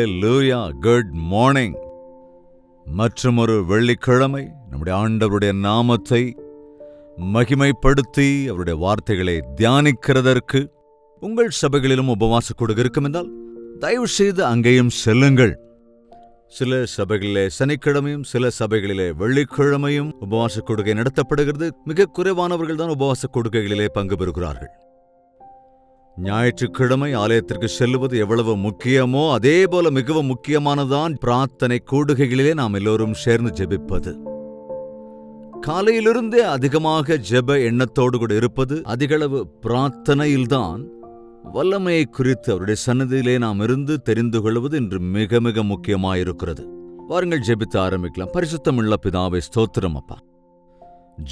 ஹல்லேலூயா, good morning. மற்றுமொரு வெள்ளிக்கிழமை நம்முடைய ஆண்டவருடைய நாமத்தை மகிமைப்படுத்தி அவருடைய வார்த்தைகளை தியானிக்கிறதற்கு உங்கள் சபைகளிலும் உபவாச கொடுக்க இருக்கும் என்றால் தயவு செய்து அங்கேயும் செல்லுங்கள். சில சபைகளிலே சனிக்கிழமையும் சில சபைகளிலே வெள்ளிக்கிழமையும் உபவாச கொடுக்கை நடத்தப்படுகிறது. மிக குறைவானவர்கள் தான் உபவாச கொடுக்கைகளிலே பங்கு பெறுகிறார்கள். ஞாயிற்றுக்கிழமை ஆலயத்திற்கு செல்லுவது எவ்வளவு முக்கியமோ அதே போல மிகவும் முக்கியமானதான் பிரார்த்தனை கூடுகைகளிலே நாம் எல்லோரும் சேர்ந்து ஜெபிப்பது. காலையிலிருந்தே அதிகமாக ஜெப எண்ணத்தோடு கூட இருப்பது, அதிகளவு பிரார்த்தனையில்தான் வல்லமையை குறித்து அவருடைய சன்னதியிலே நாம் இருந்து தெரிந்து கொள்வது இன்று மிக மிக முக்கியமாயிருக்கிறது. வாருங்கள் ஜெபித்து ஆரம்பிக்கலாம். பரிசுத்தமுள்ள பிதாவே, ஸ்தோத்திரம் அப்பா.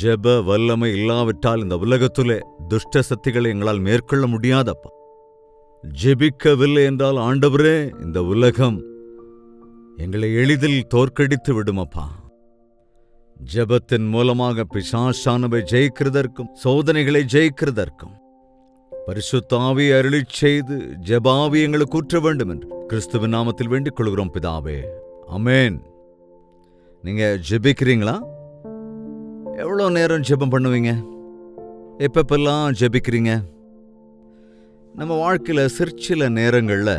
ஜெப வல்லமை இல்லாவிட்டால் இந்த உலகத்திலே துஷ்ட சக்திகளை எங்களால் மேற்கொள்ள முடியாதப்பா. ஜெபிக்கவில்லை என்றால் ஆண்டவரே, இந்த உலகம் எங்களை எளிதில் தோற்கடித்து விடுமப்பா. ஜெபத்தின் மூலமாக பிசாசானவை ஜெயிக்கிறதற்கும் சோதனைகளை ஜெயிக்கிறதற்கும் பரிசுத்த ஆவியை அருளிச் செய்து ஜெபாவி எங்களுக்கு ஊற்ற வேண்டும் என்று கிறிஸ்துவின் நாமத்தில் வேண்டிக் கொள்கிறோம் பிதாவே, ஆமென். நீங்க ஜெபிக்கிறீங்களா? எவ்வளோ நேரம் ஜெபம் பண்ணுவீங்க? எப்பப்பெல்லாம் ஜெபிக்கிறீங்க? நம்ம வாழ்க்கையில் சிற்சில நேரங்களில்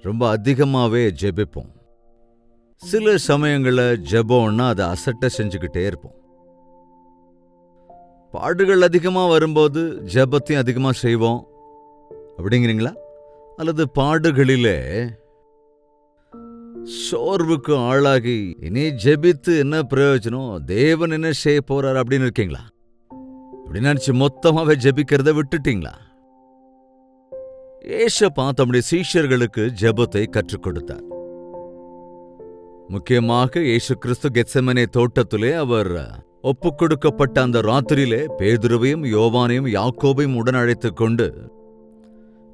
ரொம்ப அதிகமாகவே ஜெபிப்போம். சில சமயங்களில் ஜெபம்னா அதை அசட்டை செஞ்சுக்கிட்டே இருப்போம். பாடுகள் அதிகமாக வரும்போது ஜெபத்தையும் அதிகமாக செய்வோம் அப்படிங்கிறீங்களா? அல்லது பாடுகளிலே சோர்வுக்கு ஆளாகி இனி ஜெபித்து என்ன பிரயோஜனம், தேவன் என்ன செய்ய போறார் அப்படின்னு இருக்கீங்களா? அப்படின்னு நினைச்சு மொத்தமாவே ஜெபிக்கிறத விட்டுட்டீங்களா? ஏசப்பா தம்முடைய சீஷர்களுக்கு ஜெபத்தை கற்றுக் கொடுத்தார். முக்கியமாக இயேசு கிறிஸ்து கெத்செமனே தோட்டத்திலே அவர் ஒப்புக் கொடுக்கப்பட்ட அந்த ராத்திரியிலே பேதுருவையும் யோவானையும் யாக்கோபையும் உடன் அழைத்துக் கொண்டு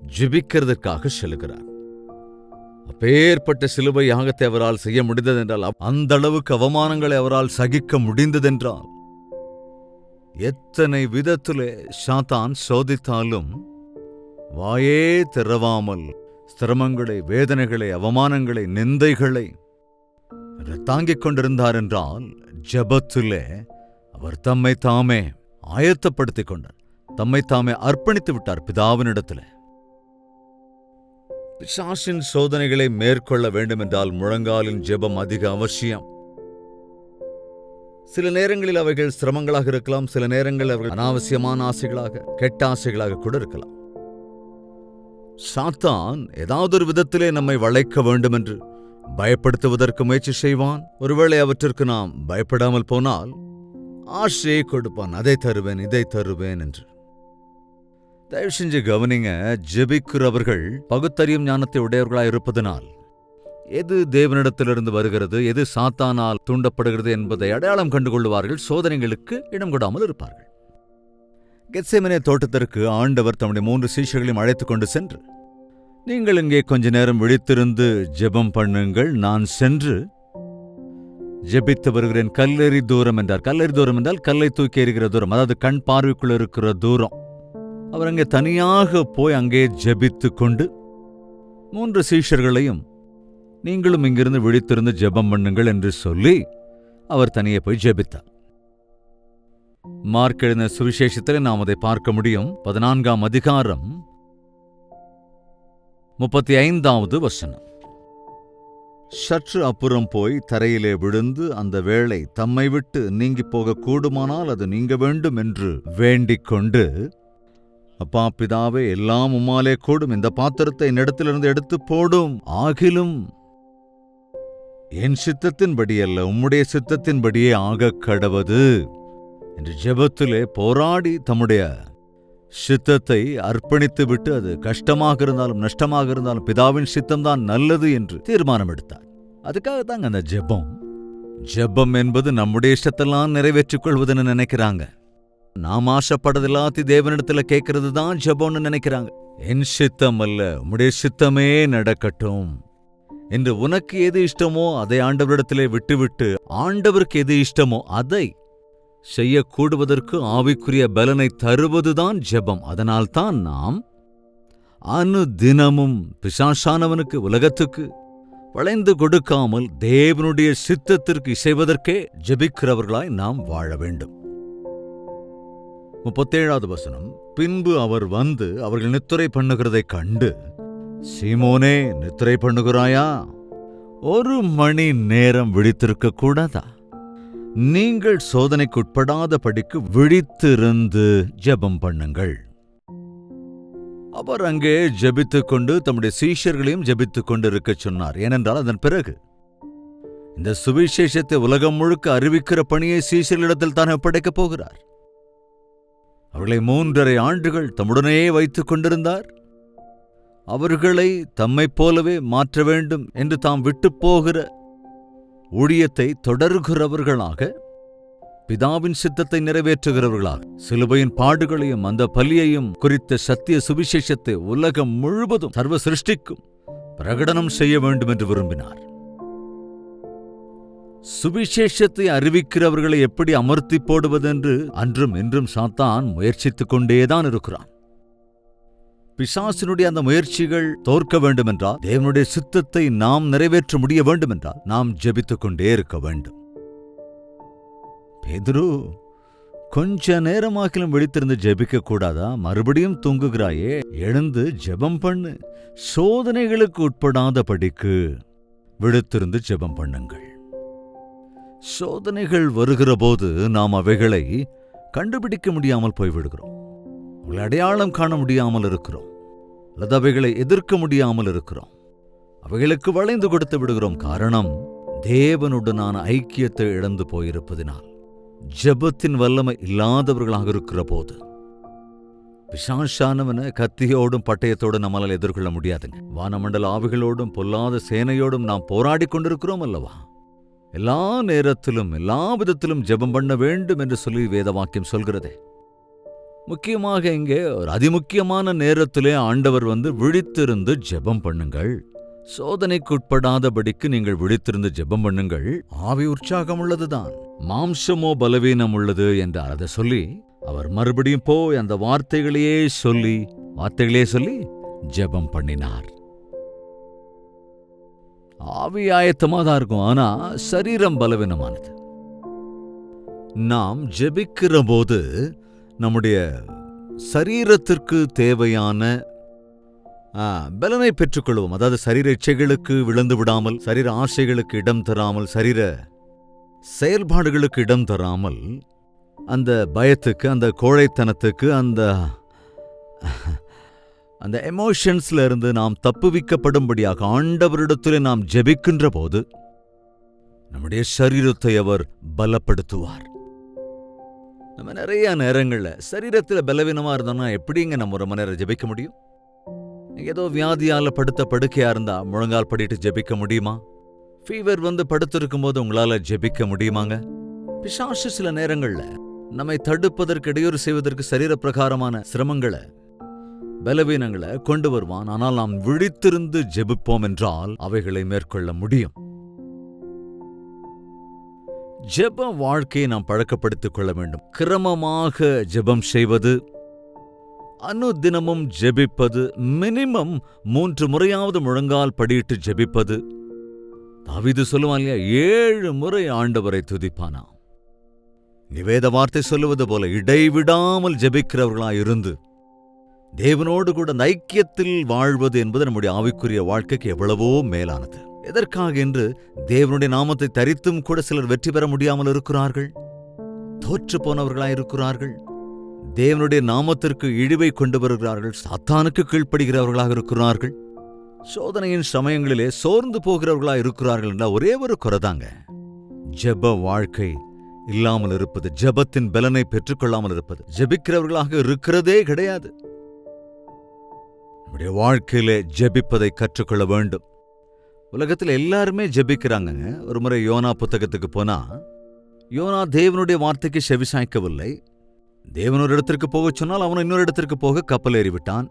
ஜெபிக்கிறதற்காக செல்கிறார். அப்பேற்பட்ட சிலுவை யாகத்தை அவரால் செய்ய முடிந்ததென்றால், அந்த அளவுக்கு அவமானங்களை அவரால் சகிக்க முடிந்ததென்றால், எத்தனை விதத்திலே சாத்தான் சோதித்தாலும் வாயே திறவாமல் சிரமங்களை, வேதனைகளை, அவமானங்களை, நிந்தைகளை தாங்கிக் கொண்டிருந்தார் என்றால், ஜெபத்திலே அவர் தம்மை தாமே ஆயத்தப்படுத்திக் கொண்டார். தம்மை தாமே அர்ப்பணித்து விட்டார் பிதாவினிடத்தில். பிசாசின் சோதனைகளை மேற்கொள்ள வேண்டும் என்றால் முழங்காலின் ஜெபம் அதிக அவசியம். சில நேரங்களில் அவைகள் சிரமங்களாக இருக்கலாம், சில நேரங்களில் அவைகள் அனாவசியமான ஆசைகளாக, கெட்ட ஆசைகளாக கூட இருக்கலாம். சாத்தான் ஏதாவது ஒரு விதத்திலே நம்மை வளைக்க வேண்டும் என்று பயப்படுத்துவதற்கு முயற்சி செய்வான். ஒருவேளை அவற்றிற்கு நாம் பயப்படாமல் போனால் ஆசையை கொடுப்பான். அதை தருவேன், இதை தருவேன் என்று. தயவு செஞ்சு கவனிங்க, ஜெபிக்கிறவர்கள் பகுத்தறியும் ஞானத்தை உடையவர்களாய் இருப்பதனால் எது தேவனிடத்திலிருந்து வருகிறது, எது சாத்தானால் தூண்டப்படுகிறது என்பதை அடையாளம் கண்டுகொள்வார்கள். சோதனைகளுக்கு இடம் கொடாமல் இருப்பார்கள். கெத்செமனே தோட்டத்திற்கு ஆண்டவர் தம்முடைய 3 சீஷர்களையும் அழைத்துக் கொண்டு சென்று, நீங்கள் இங்கே கொஞ்ச நேரம் விழித்திருந்து ஜெபம் பண்ணுங்கள், நான் சென்று ஜெபித்து வருகிறேன். கல்லெறி தூரம் என்றார். கல்லெறி தூரம் என்றால் கல்லை தூக்கி எறிகிற தூரம், அதாவது கண் பார்வைக்குள்ள இருக்கிற தூரம். அவர் அங்கே தனியாக போய் அங்கே ஜெபித்து கொண்டு 3 சீஷர்களையும் நீங்களும் இங்கிருந்து விழித்திருந்து ஜெபம் பண்ணுங்கள் என்று சொல்லி அவர் தனியே போய் ஜெபித்தார். மார்க் எழுதின சுவிசேஷத்தில் நாம் அதை பார்க்க முடியும். 14ஆம் அதிகாரம் 35வது வசனம். சற்று அப்புறம் போய் தரையிலே விழுந்து, அந்த வேளை தம்மை விட்டு நீங்கி போக கூடுமானால் அது நீங்க வேண்டும் என்று வேண்டிக் கொண்டு, அப்பா பிதாவே, எல்லாம் உம்மாலே கூடும், இந்த பாத்திரத்தை என்னிடத்திலிருந்து எடுத்து போடும், ஆகிலும் என் சித்தத்தின்படி அல்ல உம்முடைய சித்தத்தின்படியே ஆகக் கடவது என்று ஜெபத்திலே போராடி தம்முடைய சித்தத்தை அர்ப்பணித்து விட்டு, அது கஷ்டமாக இருந்தாலும் நஷ்டமாக இருந்தாலும் பிதாவின் சித்தம்தான் நல்லது என்று தீர்மானம் எடுத்தார். அதுக்காகத்தாங்க அந்த ஜெபம். ஜெபம் என்பது நம்முடைய இஷ்டத்தெல்லாம் நிறைவேற்றிக் கொள்வதுன்னு நினைக்கிறாங்க. நாம் ஆசைப்படுறது எல்லாத்தையும் தேவனிடத்துல கேட்கறது தான் ஜெபம்னு நினைக்கிறாங்க. என் சித்தம் அல்ல, உம்முடைய சித்தமே நடக்கட்டும் என்று உனக்கு எது இஷ்டமோ அதை ஆண்டவரிடத்திலே விட்டுவிட்டு, ஆண்டவருக்கு எது இஷ்டமோ அதை செய்யக்கூடுவதற்கு ஆவிக்குரிய பலனை தருவதுதான் ஜெபம். அதனால்தான் நாம் அனுதினமும் பிசாசானவனுக்கு, உலகத்துக்கு வளைந்து கொடுக்காமல் தேவனுடைய சித்தத்திற்கு இசைவதற்கே ஜெபிக்கிறவர்களாய் நாம் வாழ வேண்டும். 37வது வசனம். பின்பு அவர் வந்து அவர்கள் நித்திரை பண்ணுகிறதைக் கண்டு, சீமோனே, நித்திரை பண்ணுகிறாயா? 1 மணி நேரம் விழித்திருக்க கூடாதா? நீங்கள் சோதனைக்குட்படாத படிக்கு விழித்திருந்து ஜெபம் பண்ணுங்கள். அவர் அங்கே ஜெபித்துக் கொண்டு தம்முடைய சீஷர்களையும் ஜெபித்துக் கொண்டு இருக்கச் சொன்னார். ஏனென்றால் அதன் பிறகு இந்த சுவிசேஷத்தை உலகம் முழுக்க அறிவிக்கிற பணியை சீஷர்களிடத்தில் தான் ஒப்படைக்கப் போகிறார். அவர்களை 3½ ஆண்டுகள் தம்முடனேயே வைத்துக் கொண்டிருந்தார். அவர்களை தம்மைப் போலவே மாற்ற வேண்டும் என்று தாம் விட்டுப் போகிற ஊழியத்தை தொடர்கிறவர்களாக, பிதாவின் சித்தத்தை நிறைவேற்றுகிறவர்களாக, சிலுவையின் பாடுகளையும் அந்த பலியையும் குறித்த சத்திய சுவிசேஷத்தை உலகம் முழுவதும் சர்வ சிருஷ்டிக்கும் பிரகடனம் செய்ய வேண்டும் என்று விரும்பினார். சுவிசேஷத்தை அறிவிக்கிறவர்களை எப்படி அமர்த்தி போடுவதென்று அன்றும் இன்றும் சாத்தான் முயற்சித்துக் கொண்டேதான் இருக்கிறான். பிசாசினுடைய அந்த முயற்சிகள் தோற்க வேண்டுமென்றால், தேவனுடைய சித்தத்தை நாம் நிறைவேற்ற முடிய வேண்டுமென்றால் நாம் ஜெபித்துக் கொண்டே இருக்க வேண்டும். பேதுரு, கொஞ்ச நேரமாக்கிலும் விழித்திருந்து ஜெபிக்க கூடாதா? மறுபடியும் தூங்குகிறாயே, எழுந்து ஜெபம் பண்ணு. சோதனைகளுக்கு உட்படாத படிக்கு விழித்திருந்து ஜெபம் பண்ணுங்கள். சோதனைகள் வருகிற போது நாம் அவைகளை கண்டுபிடிக்க முடியாமல் போய்விடுகிறோம். அவளை அடையாளம் காண முடியாமல் இருக்கிறோம், அல்லது அவைகளை எதிர்க்க முடியாமல் இருக்கிறோம். அவைகளுக்கு வளைந்து கொடுத்து விடுகிறோம். காரணம், தேவனுடனான ஐக்கியத்தை இழந்து போயிருப்பதினால். ஜெபத்தின் வல்லமை இல்லாதவர்களாக இருக்கிற போது பிசாசானவன கத்தியோடும் பட்டயத்தோடும் நம்மளால் எதிர்கொள்ள முடியாதுங்க. வானமண்டல ஆவிகளோடும் பொல்லாத சேனையோடும் நாம் போராடி கொண்டிருக்கிறோம் அல்லவா? எல்லா நேரத்திலும் எல்லா விதத்திலும் ஜெபம் பண்ண வேண்டும் என்று சொல்லி வேத வாக்கியம் சொல்கிறதே. முக்கியமாக இங்கே ஒரு அதிமுக்கியமான நேரத்திலே ஆண்டவர் வந்து விழித்திருந்து ஜெபம் பண்ணுங்கள், சோதனைக்குட்படாதபடிக்கு நீங்கள் விழித்திருந்து ஜெபம் பண்ணுங்கள். ஆவி உற்சாகம் உள்ளதுதான், மாம்சமோ பலவீனம் உள்ளது என்றார். அதை சொல்லி அவர் மறுபடியும் போய் அந்த வார்த்தைகளையே சொல்லி ஜெபம் பண்ணினார். ஆவி ஆயத்தமாக தான் இருக்கும், ஆனா சரீரம் பலவீனமானது. நாம் ஜெபிக்கிற போது நம்முடைய சரீரத்திற்கு தேவையான பலனை பெற்றுக்கொள்வோம். அதாவது சரீர இச்சைகளுக்கு விழுந்து விடாமல், சரீர ஆசைகளுக்கு இடம் தராமல், சரீர செயல்பாடுகளுக்கு இடம் தராமல், அந்த பயத்துக்கு, அந்த கோழைத்தனத்துக்கு, அந்த எமோஷன்ஸ்ல இருந்து நாம் தப்புவிக்கப்படும்படியாக ஆண்டவரிடத்தில் நாம் ஜெபிக்கின்ற போது நம்முடைய சரீரத்தை அவர் பலப்படுத்துவார். நம்ம நிறைய நேரங்கள்ல சரீரத்தில் பலவீனமா இருந்தோம்னா எப்படிங்க நம்ம ஒரு மணி நேரம் ஜெபிக்க முடியும்? ஏதோ வியாதியால படுத்த படுக்கையா இருந்தா முழங்கால் படிட்டு ஜெபிக்க முடியுமா? ஃபீவர் வந்து படுத்திருக்கும் போது உங்களால ஜெபிக்க முடியுமாங்க? பிசாசு சில நேரங்கள்ல நம்மை தடுப்பதற்கு, இடையூறு செய்வதற்கு சரீர பிரகாரமான சிரமங்களை, பலவீனங்களை கொண்டு வருவான். ஆனால் நாம் விழித்திருந்து ஜெபிப்போம் என்றால் அவைகளை மேற்கொள்ள முடியும். ஜெப வாழ்க்கையை நாம் பழக்கப்படுத்திக் கொள்ள வேண்டும். கிரமமாக ஜெபம் செய்வது, அனுதினமும் ஜெபிப்பது, மினிமம் 3 முறையாவது முழங்கால் படியிட்டு ஜெபிப்பது. தாவீது சொல்லுவான் இல்லையா, 7 முறை ஆண்டவரை துதிப்பானா. வேத வார்த்தை சொல்லுவது போல இடைவிடாமல் ஜெபிக்கிறவர்களாயிருந்து தேவனோடு கூட ஐக்கியத்தில் வாழ்வது என்பது நம்முடைய ஆவிக்குரிய வாழ்க்கைக்கு எவ்வளவோ மேலானது. எதற்காக என்று தேவனுடைய நாமத்தை தரித்தும் கூட சிலர் வெற்றி பெற முடியாமல் இருக்கிறார்கள், தோற்று போனவர்களாயிருக்கிறார்கள். தேவனுடைய நாமத்திற்கு இழிவை கொண்டு வருகிறார்கள், சாத்தானுக்கு கீழ்ப்படுகிறவர்களாக இருக்கிறார்கள். சோதனையின் சமயங்களிலே சோர்ந்து போகிறவர்களாக இருக்கிறார்கள் என்ற ஒரே ஒரு குறைதாங்க, ஜெப வாழ்க்கை இல்லாமல் இருப்பது, ஜெபத்தின் பலனை பெற்றுக்கொள்ளாமல் இருப்பது. ஜெபிக்கிறவர்களாக இருக்கிறதே கிடையாது. நம்முடைய வாழ்க்கையிலே ஜெபிப்பதை கற்றுக்கொள்ள வேண்டும். உலகத்தில் எல்லாருமே ஜெபிக்கிறாங்க. ஒரு முறை யோனா புத்தகத்துக்கு போனா, யோனா தேவனுடைய வார்த்தைக்கு செவிசாய்க்கவில்லை. தேவன் ஒரு இடத்திற்கு போகச் சொன்னால் அவன் இன்னொரு இடத்திற்கு போக கப்பல் ஏறிவிட்டான்.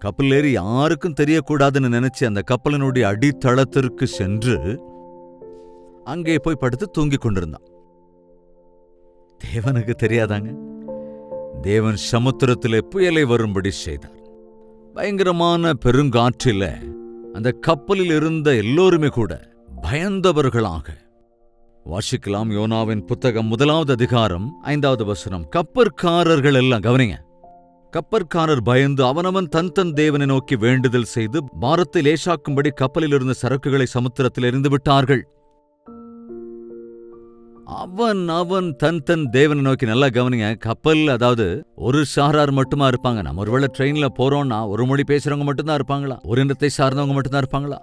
கப்பல் ஏறி யாருக்கும் தெரியக்கூடாதுன்னு நினைச்சு அந்த கப்பலினுடைய அடித்தளத்திற்கு சென்று அங்கே போய் படுத்து தூங்கிக் கொண்டிருந்தான். தேவனுக்கு தெரியாதாங்க? தேவன் சமுத்திரத்திலே புயலை வரும்படி செய்தார். பயங்கரமான பெருங்காற்றில அந்த கப்பலில் இருந்த எல்லோருமே கூட பயந்தவர்களாக. வாசிக்கலாம் யோனாவின் புத்தகம் 1வது அதிகாரம் 5வது வசனம். கப்பற்காரர்கள் எல்லாம் கவனிங்க. கப்பற்காரர் பயந்து அவனவன் தன் தேவனை நோக்கி வேண்டுதல் செய்து பாரத்தை லேசாக்கும்படி கப்பலில் இருந்த சரக்குகளை சமுத்திரத்தில் எறிந்து விட்டார்கள். அவன் தன் தேவனை நோக்கி. நல்லா கவனிங்க. கப்பல், அதாவது ஒரு சாரார் மட்டுமா இருப்பாங்க? நம்ம ஒருவேளை ட்ரெயின்ல போறோம்னா ஒரு மொழி பேசுறவங்க மட்டும்தான் இருப்பாங்களா? ஒரு இனத்தை சார்ந்தவங்க மட்டும்தான் இருப்பாங்களா?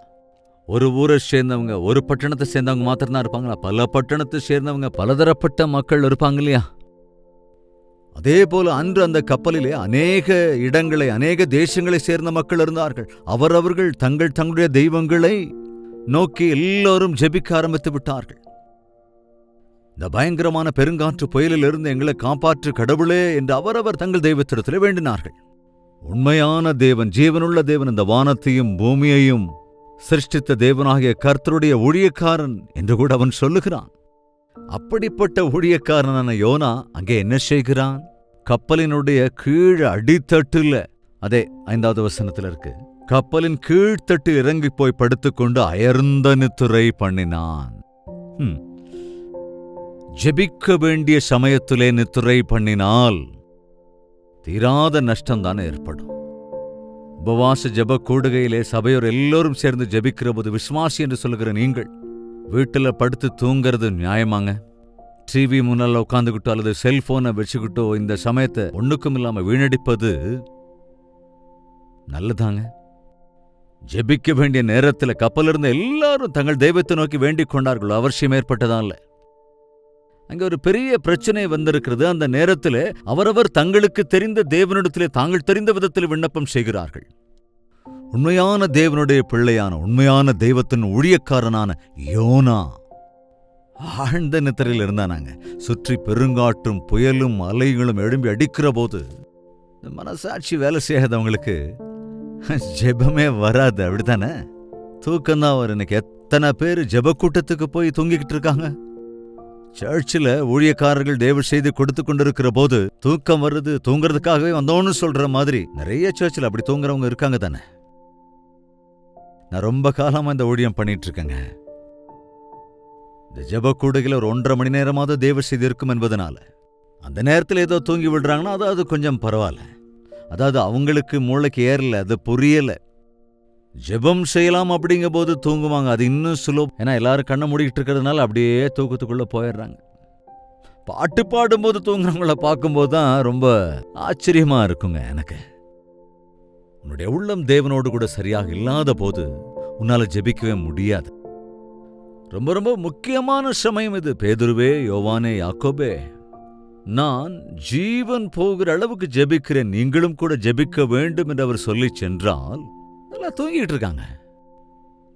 ஒரு ஊரை சேர்ந்தவங்க, ஒரு பட்டணத்தை சேர்ந்தவங்க மாத்திரம்தான் இருப்பாங்களா? பல பட்டணத்தை சேர்ந்தவங்க, பலதரப்பட்ட மக்கள் இருப்பாங்க இல்லையா? அதே போல அன்று அந்த கப்பலிலே அநேக இடங்களை, அநேக தேசங்களை சேர்ந்த மக்கள் இருந்தார்கள். அவரவர்கள் தங்களுடைய தெய்வங்களை நோக்கி எல்லோரும் ஜெபிக்க ஆரம்பித்து விட்டார்கள். இந்த பயங்கரமான பெருங்காற்று புயலிலிருந்து எங்களை காப்பாற்று கடவுளே என்று அவரவர் தங்கள் தெய்வத்திடத்திலே வேண்டினார்கள். உண்மையான தேவன், ஜீவனுள்ள தேவன், இந்த வானத்தையும் பூமியையும் சிருஷ்டித்த தேவனாகிய கர்த்தருடைய ஊழியக்காரன் என்று கூட அவன் சொல்லுகிறான். அப்படிப்பட்ட ஊழியக்காரனான யோனா அங்கே என்ன செய்கிறான்? கப்பலினுடைய கீழ் அடித்தட்டுல, அதே 5வது வசனத்தில் இருக்கு, கப்பலின் கீழ்த்தட்டு இறங்கி போய் படுத்துக்கொண்டு அயர்ந்த நித்திரை பண்ணினான். ஜெபிக்க வேண்டிய சமயத்திலே நித்திரை பண்ணினால் தீராத நஷ்டம்தான் ஏற்படும். உபவாச ஜெப கூடுகையிலே சபையோர் எல்லோரும் சேர்ந்து ஜெபிக்கிற போது விசுவாசி என்று சொல்லுகிற நீங்கள் வீட்டில் படுத்து தூங்கிறது நியாயமாங்க? டிவி முன்னால் உட்காந்துக்கிட்டோ அல்லது செல்போனை வச்சுக்கிட்டோ இந்த சமயத்தை ஒண்ணுக்கும் இல்லாம வீணடிப்பது நல்லதாங்க? ஜெபிக்க வேண்டிய நேரத்தில் கப்பல் இருந்த எல்லாரும் தங்கள் தெய்வத்தை நோக்கி வேண்டிக் கொண்டார்கள். அவசியம் ஏற்பட்டதான் இல்ல. அங்கே ஒரு பெரிய பிரச்சனை வந்திருக்கிறது. அந்த நேரத்தில் அவரவர் தங்களுக்கு தெரிந்த தேவனிடத்திலே தாங்கள் தெரிந்த விதத்தில் விண்ணப்பம் செய்கிறார்கள். உண்மையான தேவனுடைய பிள்ளையான, உண்மையான தெய்வத்தின் ஊழியக்காரனான யோனா ஆழ்ந்த நித்திரையில் இருந்தானாங்க. சுற்றி பெருங்காற்றும் புயலும் அலைகளும் எழும்பி அடிக்கிற போது இந்த மனசாட்சி வேலை செய்யாதவங்களுக்கு ஜெபமே வராது, அப்படித்தானே? தூக்கம்தான் வரும். எனக்கு எத்தனை பேர் ஜெப கூட்டத்துக்கு போய் தூங்கிக்கிட்டு இருக்காங்க. சர்ச்சில் ஊழியக்காரர்கள் தேவ செய்தி கொடுத்து கொண்டிருக்கிற போது தூக்கம் வருது, தூங்குறதுக்காகவே வந்தோன்னு சொல்ற மாதிரி நிறைய சர்ச்சில் அப்படி தூங்குறவங்க இருக்காங்க தானே? நான் ரொம்ப காலமா இந்த ஊழியம் பண்ணிட்டு இருக்கேங்க. இந்த ஜெப கூடுகையில் ஒரு 1.5 மணி நேரமாவது தேவ செய்தி இருக்கும் என்பதனால அந்த நேரத்தில் ஏதோ தூங்கி விடுறாங்கன்னா அது கொஞ்சம் பரவாயில்ல. அதாவது அவங்களுக்கு மூளைக்கு ஏறல, அது புரியல. ஜெபம் செய்யலாம் அப்படிங்க போது தூங்குவாங்க, அது இன்னும் சுலபம். ஏன்னா எல்லாரும் கண்ணை மூடிக்கிட்டு இருக்கிறதுனால அப்படியே தூக்கத்துக்குள்ள போயிடுறாங்க. பாட்டு பாடும்போது தூங்குறவங்கள பார்க்கும்போது தான் ரொம்ப ஆச்சரியமா இருக்குங்க எனக்கு. உன்னுடைய உள்ளம் தேவனோடு கூட சரியாக இல்லாத போது உன்னால ஜெபிக்கவே முடியாது. ரொம்ப ரொம்ப முக்கியமான சமயம் இது. பேதுருவே, யோவானே, யாக்கோபே, நான் ஜீவன் போகிற அளவுக்கு ஜெபிக்கிறேன், நீங்களும் கூட ஜெபிக்க வேண்டும் என்று அவர் சொல்லி சென்றால் நல்லா தூங்கிட்டு இருக்காங்க.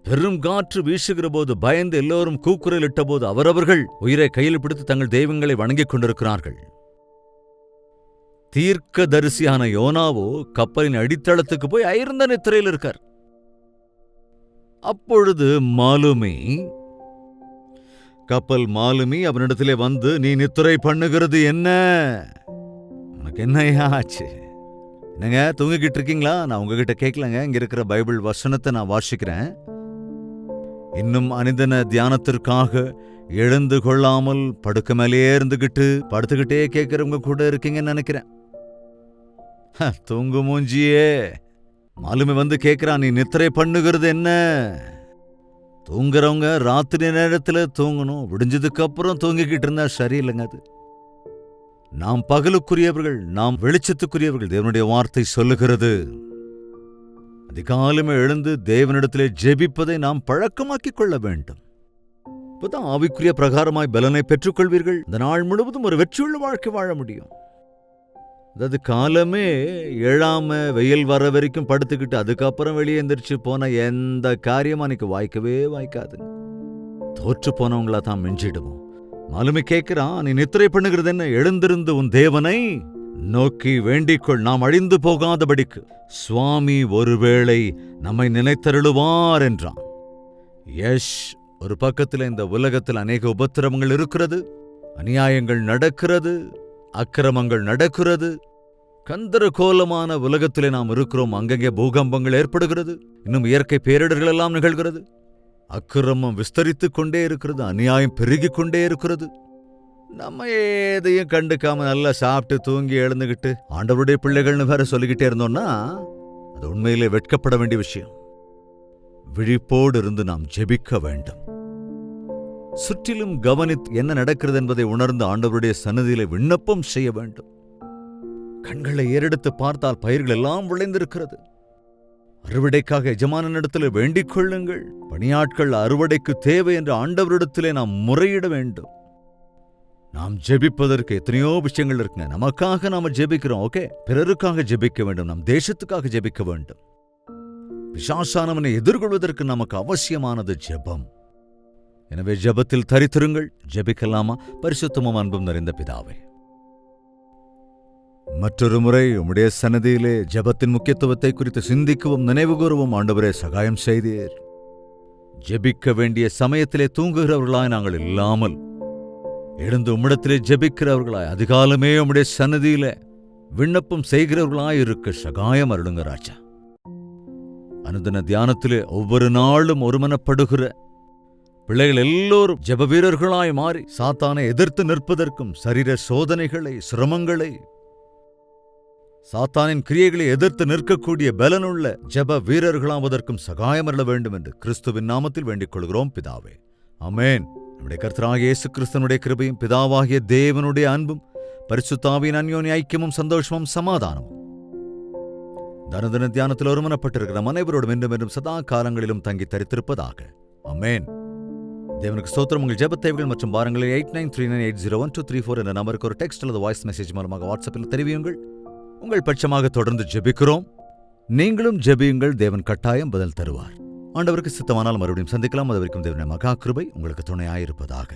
பெரும் காற்று வீசுகிற போது பயந்து எல்லோரும் கூக்குரல் இட்ட போது அவரவர்கள் உயிரை கையில் பிடித்து தங்கள் தெய்வங்களை வணங்கிக் கொண்டிருக்கிறார்கள். தீர்க்கதரிசியான யோனாவோ கப்பலின் அடித்தளத்துக்கு போய் அயர்ந்த நித்திரையில் இருக்கார். அப்பொழுது மாலுமி, கப்பல் மாலுமி அவனிடத்திலே வந்து, நீ நித்திரை பண்ணுகிறது என்ன? உனக்கு என்னையா ஆச்சு? என்னங்க தூங்கிக்கிட்டு இருக்கீங்களா? நான் உங்ககிட்ட கேட்கலங்க. இங்க இருக்கிற பைபிள் வசனத்தை நான் வாசிக்கிறேன். இன்னும் அனிதன தியானத்திற்காக எழுந்து கொள்ளாமல் படுக்க மேலேயே இருந்துகிட்டு படுத்துக்கிட்டே கேட்கிறவங்க கூட இருக்கீங்கன்னு நினைக்கிறேன். தூங்கு மூஞ்சியே. மாலுமி வந்து கேட்கிறான், நீ நித்திரை பண்ணுகிறது என்ன? தூங்குறவங்க ராத்திரி நேரத்தில் தூங்கணும், விடிஞ்சதுக்கு அப்புறம் தூங்கிக்கிட்டு இருந்தா சரியில்லைங்க. அது நாம் பகலுக்குரியவர்கள், நாம் வெளிச்சத்துக்குரியவர்கள். தேவனுடைய வார்த்தை சொல்லுகிறது, அதிகாலமே எழுந்து தேவனிடத்திலே ஜெபிப்பதை நாம் பழக்கமாக்கிக் கொள்ள வேண்டும். இப்பதான் ஆவிக்குரிய பிரகாரமாய் பலனை பெற்றுக்கொள்வீர்கள். இந்த நாள் முழுவதும் ஒரு வெற்றியுள்ள வாழ்க்கை வாழ முடியும். அதாவது காலமே எழாம வெயில் வர வரைக்கும் படுத்துக்கிட்டு அதுக்கப்புறம் வெளியே எந்திரிச்சு போன எந்த காரியமும் அன்னைக்கு வாய்க்கவே வாய்க்காது. தோற்று போனவங்களா தான் மிஞ்சிடுவோம். மாலுமி கேட்கிறான், நீ நித்திரை பண்ணுகிறது என்ன? எழுந்திருந்து உன் தேவனை நோக்கி வேண்டிக்கொள், நாம் அழிந்து போகாதபடிக்கு சுவாமி ஒருவேளை நம்மை நினைத்தருளுவார் என்றான். ஒரு பக்கத்தில் இந்த உலகத்தில் அநேக உபத்திரவங்கள் இருக்கிறது, அநியாயங்கள் நடக்கிறது, அக்கிரமங்கள் நடக்கிறது. கந்தரகோலமான உலகத்திலே நாம் இருக்கிறோம். அங்கங்கே பூகம்பங்கள் ஏற்படுகிறது, இன்னும் இயற்கை பேரிடர்கள் எல்லாம் நிகழ்கிறது. அக்கிரமம் விஸ்தரித்துக் கொண்டே இருக்கிறது, அநியாயம் பெருகிக் கொண்டே இருக்கிறது. நம்ம எதையும் கண்டுக்காம நல்லா சாப்பிட்டு தூங்கி எழுந்துகிட்டு ஆண்டவருடைய பிள்ளைகள்னு வேற சொல்லிக்கிட்டே இருந்தோம்னா அது உண்மையிலே வெட்கப்பட வேண்டிய விஷயம். விழிப்போடு இருந்து நாம் ஜெபிக்க வேண்டும். சுற்றிலும் கவனித்து என்ன நடக்கிறது என்பதை உணர்ந்து ஆண்டவருடைய சன்னதியிலே விண்ணப்பம் செய்ய வேண்டும். கண்களை ஏறெடுத்து பார்த்தால் பயிர்கள் எல்லாம் விளைந்திருக்கிறது. அறுவடைக்காக எஜமானனிடத்திலே வேண்டிக் கொள்ளுங்கள். பணியாட்கள் அறுவடைக்கு தேவை என்று ஆண்டவரிடத்திலே நாம் முறையிட வேண்டும். நாம் ஜெபிப்பதற்கு எத்தனையோ விஷயங்கள் இருக்குங்க. நமக்காக நாம ஜெபிக்கிறோம், ஓகே. பிறருக்காக ஜெபிக்க வேண்டும், நம் தேசத்துக்காக ஜெபிக்க வேண்டும். பிசாசானவனை எதிர்கொள்வதற்கு நமக்கு அவசியமானது ஜெபம். எனவே ஜெபத்தில் தரித்திருங்கள். ஜெபிக்கலாமா? பரிசுத்தமும் அன்பும் நிறைந்த பிதாவே, மற்றொரு முறை உம்முடைய சன்னதியிலே ஜெபத்தின் முக்கியத்துவத்தை குறித்து சிந்திக்கவும் நினைவுகூறவும் ஆண்டவரே சகாயம் செய்தீர். ஜெபிக்க வேண்டிய சமயத்திலே தூங்குகிறவர்களாய் நாங்கள் இல்லாமல் எழுந்து உம்மிடத்திலே ஜெபிக்கிறவர்களாய் அதிகாலமே உம்முடைய சன்னதியிலே விண்ணப்பம் செய்கிறவர்களாய் இருக்க சகாயம் அருளுங்க ராஜா. அனுதின தியானத்திலே ஒவ்வொரு நாளும் ஒருமனப்படுகிற பிள்ளைகள் எல்லோரும் ஜெப வீரர்களாய் மாறி சாத்தானை எதிர்த்து நிற்பதற்கும் சரீர சோதனைகளை, சிரமங்களை, சாத்தானின் கிரியைகளை எதிர்த்து நிற்கக்கூடிய பலனுள்ள ஜெப வீரர்களாவதற்கும் சகாயம் அருள வேண்டும் என்று கிறிஸ்துவின் நாமத்தில் வேண்டிக் கொள்கிறோம் பிதாவே, ஆமென். நம்முடைய கர்த்தராகிய இயேசு கிறிஸ்துவினுடைய கிருபையும் பிதாவாகிய தேவனுடைய அன்பும் பரிசுத்தாவியின் அன்யோன்ய ஐக்கியமும் சந்தோஷமும் சமாதானமும் தனதின தியானத்தில் ஒருமனப்பட்டிருக்கிற அனைவரோடும் என்றும் என்றும் சதா காலங்களிலும் தங்கி தரித்திருப்பதாக, ஆமென். தேவனுக்கு ஸ்தோத்திரம். உங்கள் ஜெப தேவைகள் மற்றும் பாரங்களில் 8939801234 என்ற நம்பருக்கு ஒரு டெக்ஸ்ட் அல்லது வாய்ஸ் மெசேஜ் மூலமாக வாட்ஸ்அப்பில் தெரிவியுங்கள். உங்கள் பட்சமாக தொடர்ந்து ஜெபிக்கிறோம். நீங்களும் ஜெபியுங்கள், தேவன் கட்டாயம் பதில் தருவார். ஆண்டவருக்கு சித்தமானால் மறுபடியும் சந்திக்கலாம். அதுவரைக்கும் தேவனுடைய மகா கிருபை உங்களுக்கு துணையாயிருப்பதாக.